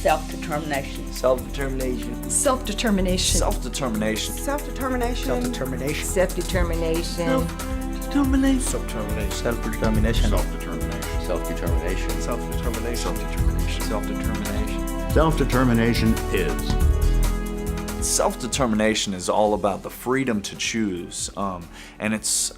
Self-determination. Self-determination. Self-determination. Self-determination. Self-determination. Self-determination. Self-determination. Self-determination. Self-determination. Self-determination. Self-determination. Self-determination. Self-determination. Self-determination. Self-determination is. Self-determination is all about the freedom to choose, and it's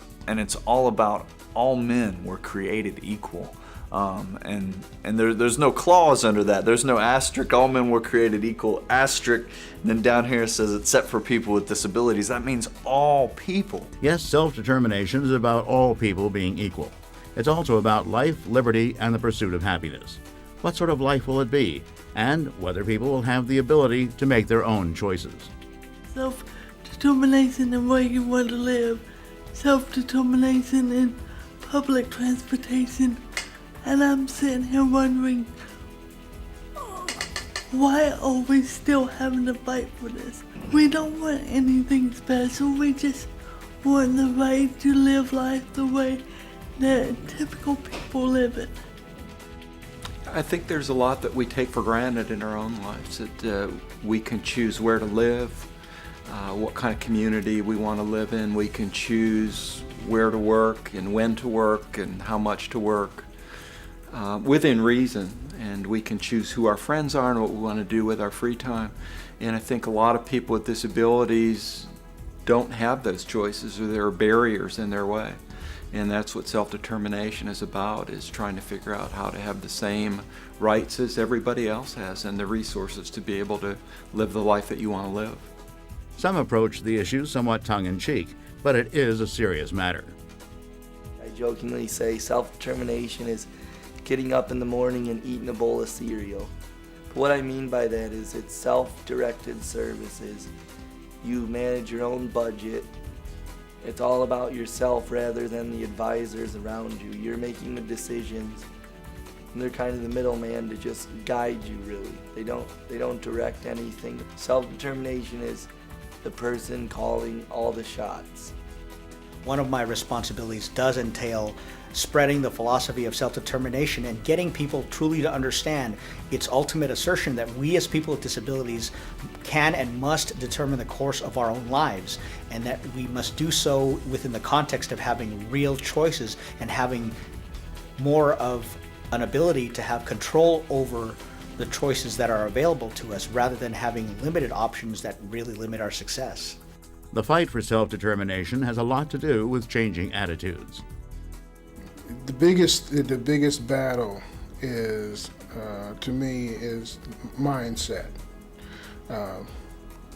all about all men were created equal, and there's no clause under that. There's no asterisk. All men were created equal. Asterisk. And then down here it says except for people with disabilities. That means all people. Yes, self-determination is about all people being equal. It's also about life, liberty, and the pursuit of happiness. What sort of life will it be? And whether people will have the ability to make their own choices. Self-determination in where you want to live. Self-determination in public transportation. And I'm sitting here wondering, why are we still having to fight for this? We don't want anything special. We just want the right to live life the way that typical people live it. I think there's a lot that we take for granted in our own lives, that we can choose where to live, what kind of community we want to live in. We can choose where to work and when to work and how much to work, within reason. And we can choose who our friends are and what we want to do with our free time. And I think a lot of people with disabilities don't have those choices, or there are barriers in their way. And that's what self-determination is about, is trying to figure out how to have the same rights as everybody else has and the resources to be able to live the life that you want to live. Some approach the issue somewhat tongue-in-cheek, but it is a serious matter. I jokingly say self-determination is getting up in the morning and eating a bowl of cereal. But what I mean by that is it's self-directed services. You manage your own budget. It's all about yourself rather than the advisors around you. You're making the decisions, and they're kind of the middleman to just guide you, really. They don't direct anything. Self-determination is the person calling all the shots. One of my responsibilities does entail spreading the philosophy of self-determination and getting people truly to understand its ultimate assertion that we as people with disabilities can and must determine the course of our own lives, and that we must do so within the context of having real choices and having more of an ability to have control over the choices that are available to us, rather than having limited options that really limit our success. The fight for self-determination has a lot to do with changing attitudes. The biggest battle is, to me, is mindset.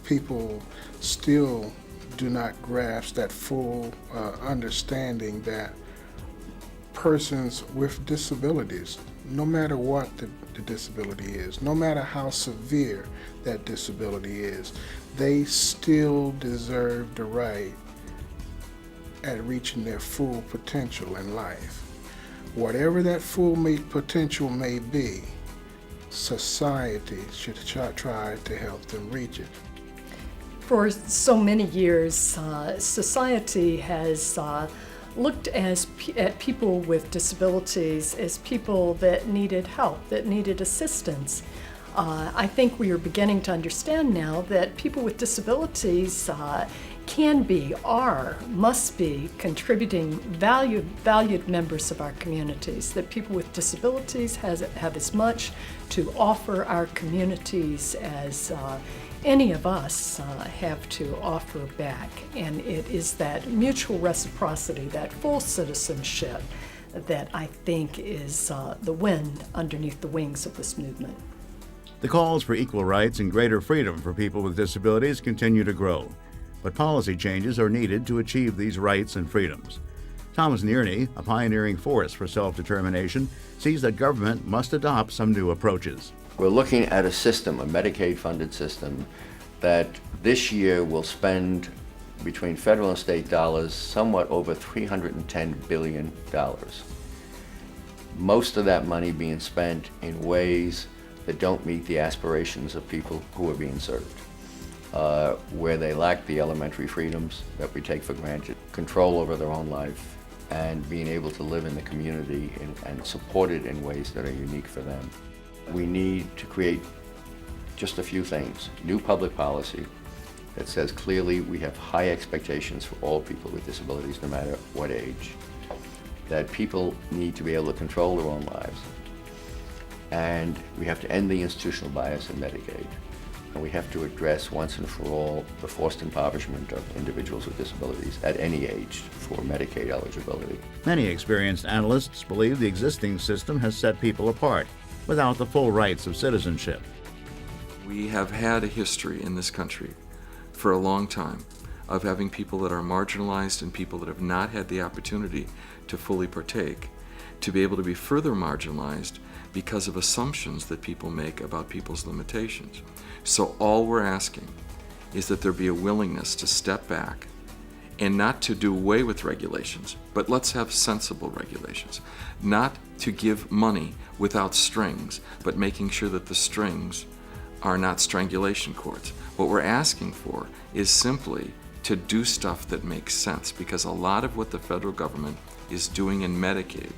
People still do not grasp that full understanding that persons with disabilities, no matter what the disability is, no matter how severe that disability is, they still deserve the right at reaching their full potential in life. Whatever that full potential may be, society should try to help them reach it. For so many years, society has looked at people with disabilities as people that needed help, that needed assistance. I think we are beginning to understand now that people with disabilities can be, are, must be contributing valued members of our communities, that people with disabilities have as much to offer our communities as any of us have to offer back. And it is that mutual reciprocity, that full citizenship, that I think is the wind underneath the wings of this movement. The calls for equal rights and greater freedom for people with disabilities continue to grow, but policy changes are needed to achieve these rights and freedoms. Thomas Nearney, a pioneering force for self-determination, sees that government must adopt some new approaches. We're looking at a system, a Medicaid-funded system, that this year will spend, between federal and state dollars, somewhat over $310 billion. Most of that money being spent in ways that don't meet the aspirations of people who are being served, where they lack the elementary freedoms that we take for granted, control over their own life, and being able to live in the community and support it in ways that are unique for them. We need to create just a few things. New public policy that says clearly we have high expectations for all people with disabilities, no matter what age. That people need to be able to control their own lives. And we have to end the institutional bias in Medicaid. And we have to address once and for all the forced impoverishment of individuals with disabilities at any age for Medicaid eligibility. Many experienced analysts believe the existing system has set people apart without the full rights of citizenship. We have had a history in this country for a long time of having people that are marginalized and people that have not had the opportunity to fully partake, to be able to be further marginalized because of assumptions that people make about people's limitations. So all we're asking is that there be a willingness to step back and not to do away with regulations, but let's have sensible regulations. Not to give money without strings, but making sure that the strings are not strangulation cords. What we're asking for is simply to do stuff that makes sense, because a lot of what the federal government is doing in Medicaid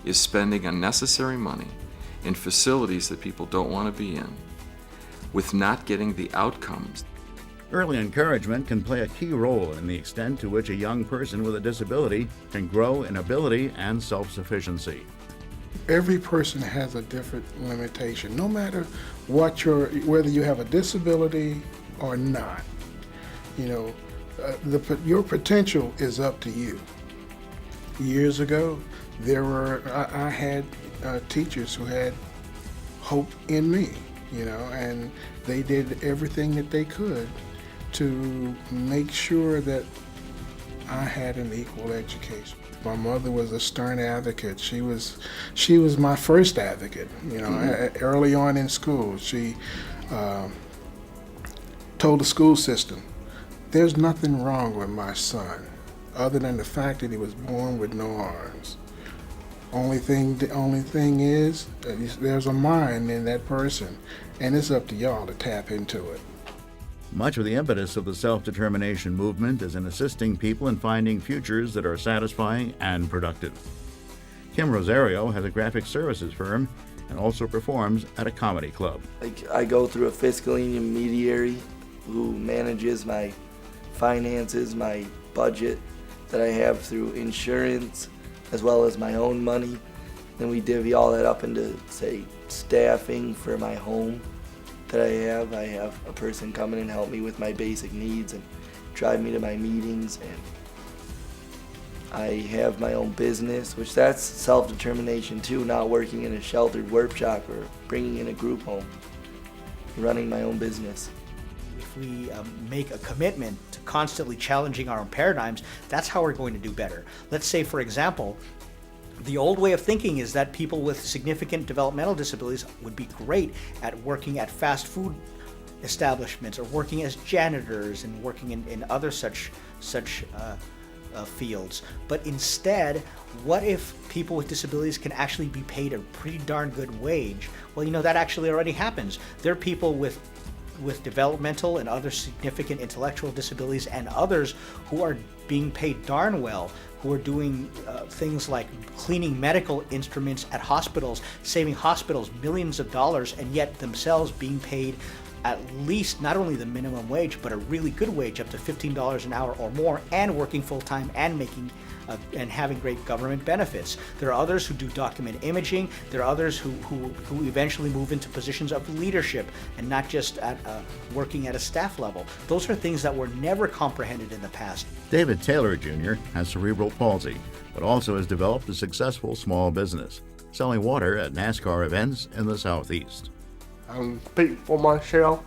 is spending unnecessary money in facilities that people don't want to be in, with not getting the outcomes. Early encouragement can play a key role in the extent to which a young person with a disability can grow in ability and self-sufficiency. Every person has a different limitation, no matter whether you have a disability or not. You know, your potential is up to you. Years ago, I had teachers who had hope in me, you know, and they did everything that they could to make sure that I had an equal education. My mother was a stern advocate. She was my first advocate, you know. Early on in school, she told the school system, there's nothing wrong with my son other than the fact that he was born with no arms. The only thing is, there's a mind in that person, and it's up to y'all to tap into it. Much of the impetus of the self-determination movement is in assisting people in finding futures that are satisfying and productive. Kim Rosario has a graphic services firm and also performs at a comedy club. I go through a fiscal intermediary who manages my finances, my budget that I have through insurance, as well as my own money. Then we divvy all that up into, say, staffing for my home that I have. I have a person come in and help me with my basic needs and drive me to my meetings. And I have my own business, which that's self-determination too, not working in a sheltered workshop or bringing in a group home, running my own business. If we make a commitment to constantly challenging our own paradigms, that's how we're going to do better. Let's say, for example, the old way of thinking is that people with significant developmental disabilities would be great at working at fast food establishments or working as janitors and working in other such fields. But instead, what if people with disabilities can actually be paid a pretty darn good wage? Well, you know, that actually already happens. There are people with developmental and other significant intellectual disabilities and others who are being paid darn well, who are doing things like cleaning medical instruments at hospitals, saving hospitals millions of dollars, and yet themselves being paid at least not only the minimum wage, but a really good wage, up to $15 an hour or more, and working full-time and making and having great government benefits. There are others who do document imaging. There are others who eventually move into positions of leadership and not just at working at a staff level. Those are things that were never comprehended in the past. David Taylor Jr. has cerebral palsy, but also has developed a successful small business, selling water at NASCAR events in the Southeast. I speak for myself,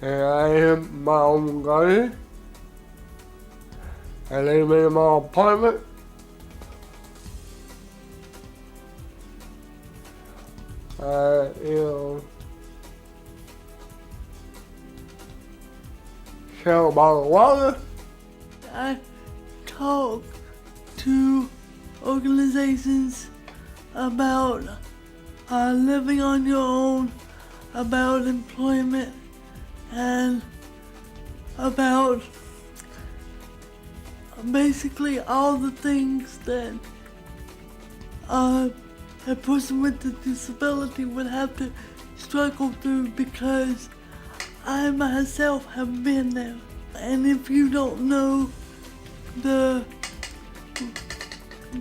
and I am my own guardian. I live in my apartment. I sell a bottle of water. I talk to organizations about living on your own, about employment, and about basically all the things that a person with a disability would have to struggle through, because I myself have been there. And if you don't know the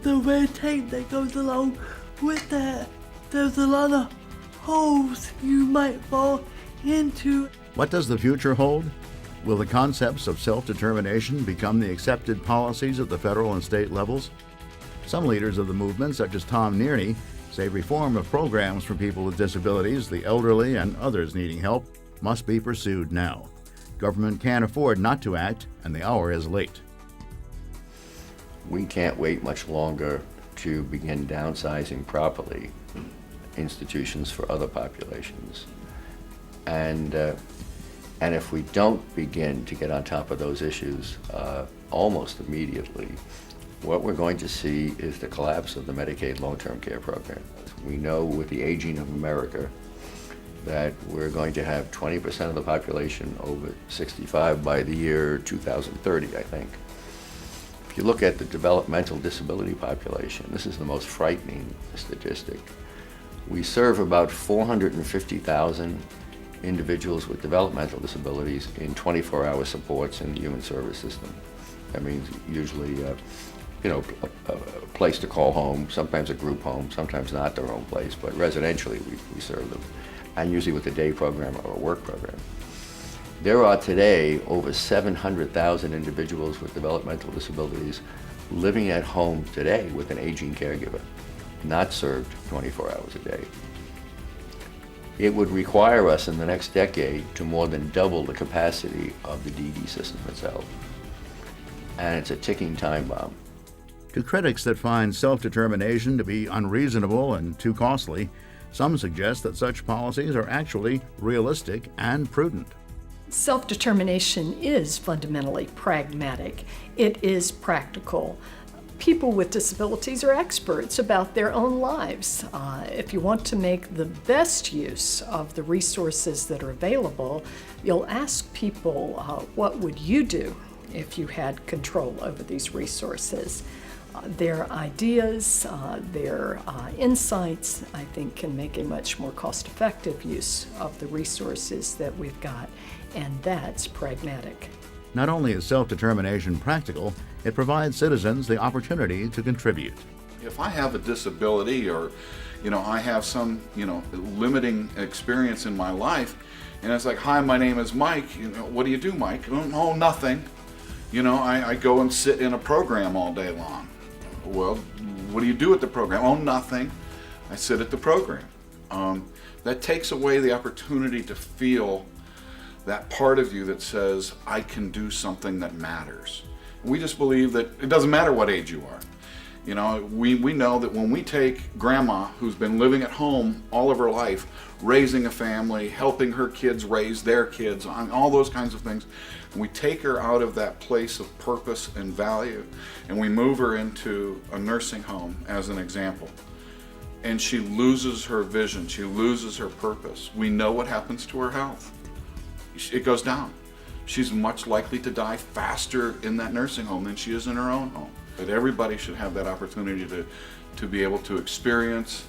red tape that goes along with that, there's a lot of holes you might fall into. What does the future hold? Will the concepts of self-determination become the accepted policies at the federal and state levels? Some leaders of the movement, such as Tom Nearney, say reform of programs for people with disabilities, the elderly, and others needing help must be pursued now. Government can't afford not to act, and the hour is late. We can't wait much longer to begin downsizing properly institutions for other populations. And if we don't begin to get on top of those issues almost immediately, what we're going to see is the collapse of the Medicaid long-term care program. We know with the aging of America that we're going to have 20% of the population over 65 by the year 2030, I think. If you look at the developmental disability population, this is the most frightening statistic. We serve about 450,000 individuals with developmental disabilities in 24-hour supports in the human service system. That means usually a place to call home, sometimes a group home, sometimes not their own place, but residentially we serve them, and usually with a day program or a work program. There are today over 700,000 individuals with developmental disabilities living at home today with an aging caregiver, not served 24 hours a day. It would require us in the next decade to more than double the capacity of the DD system itself. And it's a ticking time bomb. To critics that find self-determination to be unreasonable and too costly, some suggest that such policies are actually realistic and prudent. Self-determination is fundamentally pragmatic. It is practical. People with disabilities are experts about their own lives. If you want to make the best use of the resources that are available, you'll ask people, what would you do if you had control over these resources? Their ideas, their insights, I think, can make a much more cost-effective use of the resources that we've got, and that's pragmatic. Not only is self-determination practical, it provides citizens the opportunity to contribute. If I have a disability or, I have some, limiting experience in my life, and it's like, hi, my name is Mike, what do you do, Mike? Oh, nothing. I go and sit in a program all day long. Well, what do you do at the program? Oh, nothing. I sit at the program. That takes away the opportunity to feel that part of you that says, I can do something that matters. We just believe that it doesn't matter what age you are. We know that when we take grandma, who's been living at home all of her life, raising a family, helping her kids raise their kids, all those kinds of things, and we take her out of that place of purpose and value, and we move her into a nursing home as an example. And she loses her vision, she loses her purpose. We know what happens to her health. It goes down. She's much likely to die faster in that nursing home than she is in her own home. But everybody should have that opportunity to be able to experience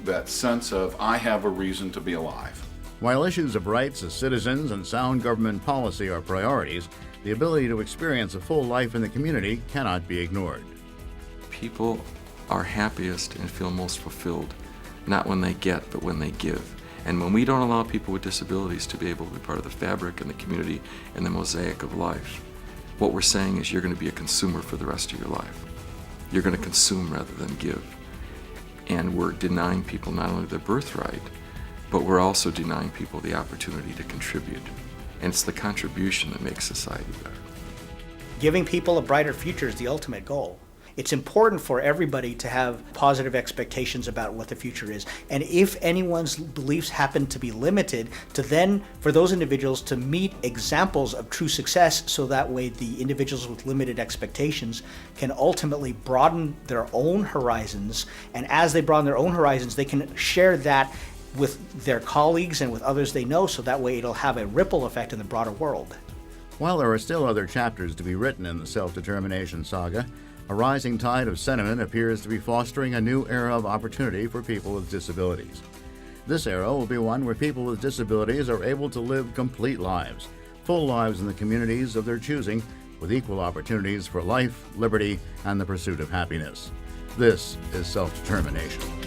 that sense of, I have a reason to be alive. While issues of rights as citizens and sound government policy are priorities, the ability to experience a full life in the community cannot be ignored. People are happiest and feel most fulfilled, not when they get, but when they give. And when we don't allow people with disabilities to be able to be part of the fabric and the community and the mosaic of life, what we're saying is you're going to be a consumer for the rest of your life. You're going to consume rather than give. And we're denying people not only their birthright, but we're also denying people the opportunity to contribute. And it's the contribution that makes society better. Giving people a brighter future is the ultimate goal. It's important for everybody to have positive expectations about what the future is. And if anyone's beliefs happen to be limited, to then, for those individuals to meet examples of true success, so that way the individuals with limited expectations can ultimately broaden their own horizons. And as they broaden their own horizons, they can share that with their colleagues and with others they know, so that way it'll have a ripple effect in the broader world. While there are still other chapters to be written in the self-determination saga, A rising tide of sentiment appears to be fostering a new era of opportunity for people with disabilities. This era will be one where people with disabilities are able to live complete lives, full lives in the communities of their choosing, with equal opportunities for life, liberty, and the pursuit of happiness. This is self-determination.